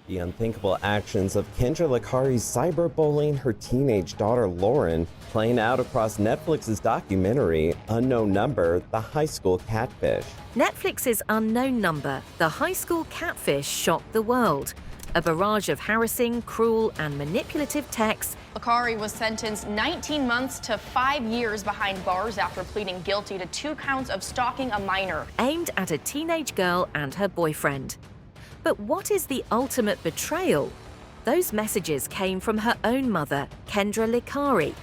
The unthinkable actions of Kendra Licari cyberbullying her teenage daughter Lauryn, playing out across Netflix's documentary Unknown Number, The High School Catfish. Netflix's Unknown Number, The High School Catfish shocked the world. A barrage of harassing, cruel, and manipulative texts. Licari was sentenced 19 months to 5 years behind bars after pleading guilty to 2 counts of stalking a minor. Aimed at a teenage girl and her boyfriend. But what is the ultimate betrayal? Those messages came from her own mother, Kendra Licari,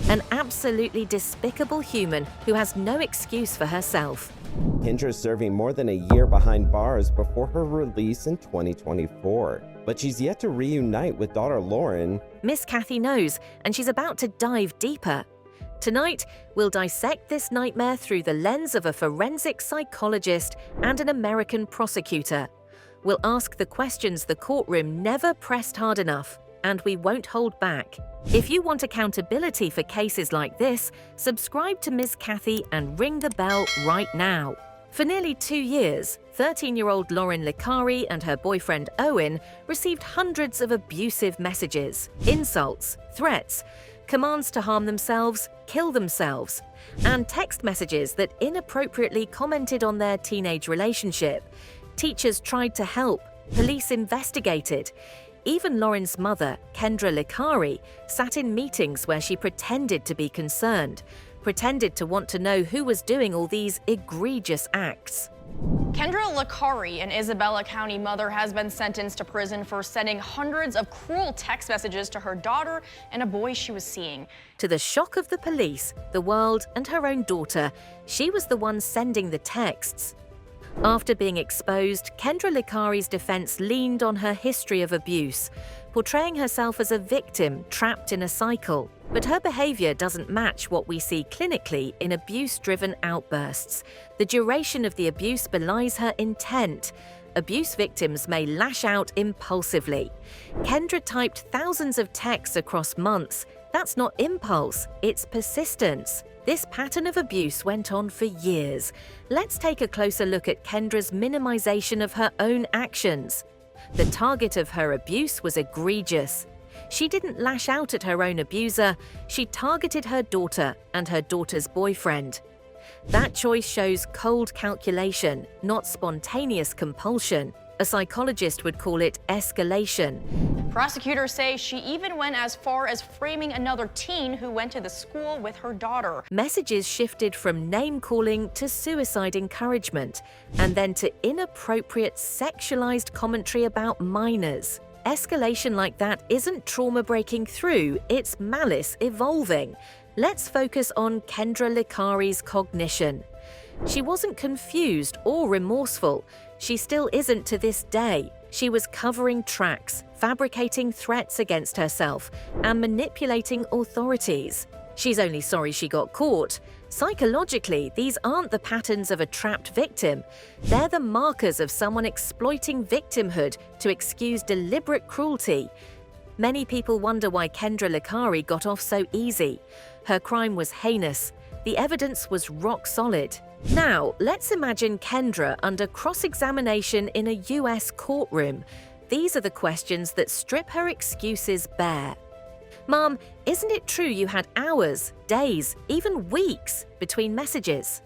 an absolutely despicable human who has no excuse for herself. Kendra is serving more than a year behind bars before her release in 2024. But she's yet to reunite with daughter Lauryn. Ms.CathyKnows, and she's about to dive deeper. Tonight, we'll dissect this nightmare through the lens of a forensic psychologist and an American prosecutor. We'll ask the questions the courtroom never pressed hard enough, and we won't hold back. If you want accountability for cases like this, subscribe to Ms. Cathy and ring the bell right now. For nearly 2 years, 13-year-old Lauryn Licari and her boyfriend Owen received hundreds of abusive messages, insults, threats, commands to harm themselves, kill themselves, and text messages that inappropriately commented on their teenage relationship. Teachers tried to help, police investigated. Even Lauryn's mother, Kendra Licari, sat in meetings where she pretended to be concerned, pretended to want to know who was doing all these egregious acts. Kendra Licari, an Isabella County mother, has been sentenced to prison for sending hundreds of cruel text messages to her daughter and a boy she was seeing. To the shock of the police, the world, and her own daughter, she was the one sending the texts. After being exposed, Kendra Licari's defense leaned on her history of abuse, portraying herself as a victim trapped in a cycle. But her behavior doesn't match what we see clinically in abuse-driven outbursts. The duration of the abuse belies her intent. Abuse victims may lash out impulsively. Kendra typed thousands of texts across months. That's not impulse, it's persistence. This pattern of abuse went on for years. Let's take a closer look at Kendra's minimization of her own actions. The target of her abuse was egregious. She didn't lash out at her own abuser, she targeted her daughter and her daughter's boyfriend. That choice shows cold calculation, not spontaneous compulsion. A psychologist would call it escalation. Prosecutors say she even went as far as framing another teen who went to the school with her daughter. Messages shifted from name-calling to suicide encouragement, and then to inappropriate sexualized commentary about minors. Escalation like that isn't trauma breaking through, it's malice evolving. Let's focus on Kendra Licari's cognition. She wasn't confused or remorseful. She still isn't to this day. She was covering tracks, fabricating threats against herself, and manipulating authorities. She's only sorry she got caught. Psychologically, these aren't the patterns of a trapped victim. They're the markers of someone exploiting victimhood to excuse deliberate cruelty. Many people wonder why Kendra Licari got off so easy. Her crime was heinous. The evidence was rock solid. Now, let's imagine Kendra under cross-examination in a US courtroom. These are the questions that strip her excuses bare. Mom, isn't it true you had hours, days, even weeks between messages?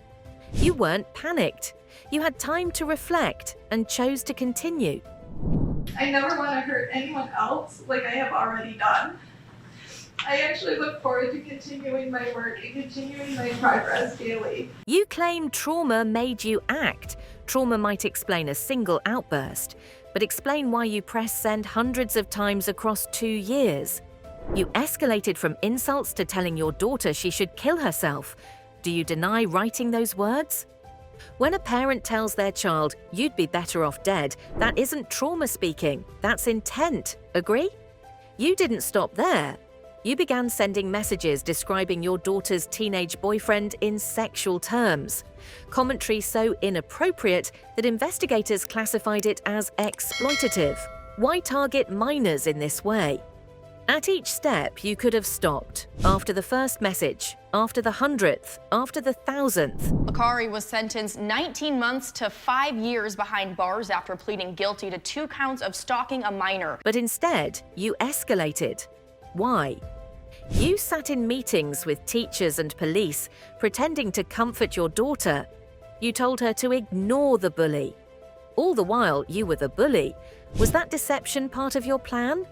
You weren't panicked. You had time to reflect and chose to continue. I never want to hurt anyone else like I have already done. I actually look forward to continuing my work and continuing my progress daily. You claim trauma made you act. Trauma might explain a single outburst, but explain why you pressed send hundreds of times across 2 years. You escalated from insults to telling your daughter she should kill herself. Do you deny writing those words? When a parent tells their child, "You'd be better off dead," that isn't trauma speaking, that's intent. Agree? You didn't stop there. You began sending messages describing your daughter's teenage boyfriend in sexual terms. Commentary so inappropriate that investigators classified it as exploitative. Why target minors in this way? At each step, you could have stopped. After the first message, after the 100th, after the 1000th. Licari was sentenced 19 months to 5 years behind bars after pleading guilty to 2 counts of stalking a minor. But instead, you escalated. Why? You sat in meetings with teachers and police, pretending to comfort your daughter. You told her to ignore the bully. All the while, you were the bully. Was that deception part of your plan?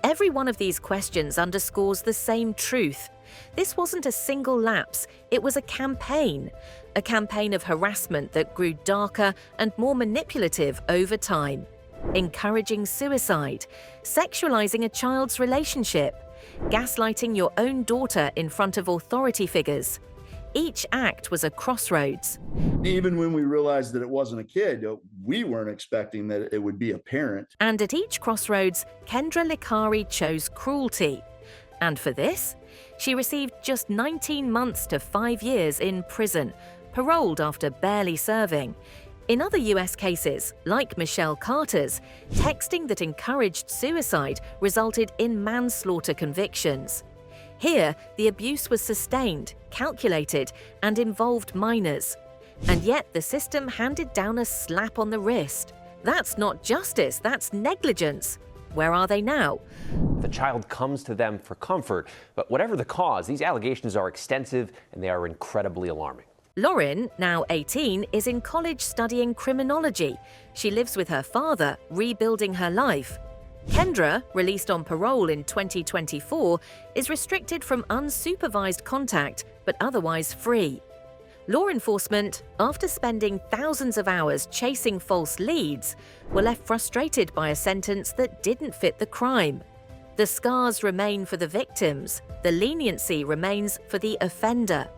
Every one of these questions underscores the same truth. This wasn't a single lapse, it was a campaign of harassment that grew darker and more manipulative over time. Encouraging suicide, sexualizing a child's relationship, gaslighting your own daughter in front of authority figures. Each act was a crossroads. Even when we realized that it wasn't a kid, we weren't expecting that it would be a parent. And at each crossroads, Kendra Licari chose cruelty. And for this, she received just 19 months to 5 years in prison, paroled after barely serving. In other US cases, like Michelle Carter's, texting that encouraged suicide resulted in manslaughter convictions. Here, the abuse was sustained, calculated, and involved minors. And yet the system handed down a slap on the wrist. That's not justice, that's negligence. Where are they now? The child comes to them for comfort, but whatever the cause, these allegations are extensive and they are incredibly alarming. Lauryn, now 18, is in college studying criminology. She lives with her father, rebuilding her life. Kendra, released on parole in 2024, is restricted from unsupervised contact, but otherwise free. Law enforcement, after spending thousands of hours chasing false leads, were left frustrated by a sentence that didn't fit the crime. The scars remain for the victims, the leniency remains for the offender.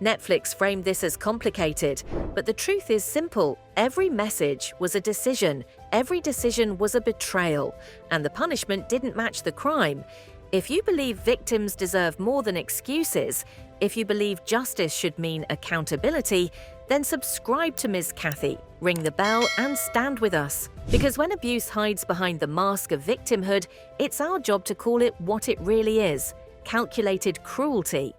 Netflix framed this as complicated, but the truth is simple. Every message was a decision, every decision was a betrayal, and the punishment didn't match the crime. If you believe victims deserve more than excuses, if you believe justice should mean accountability, then subscribe to Ms. Cathy, ring the bell, and stand with us. Because when abuse hides behind the mask of victimhood, it's our job to call it what it really is: calculated cruelty.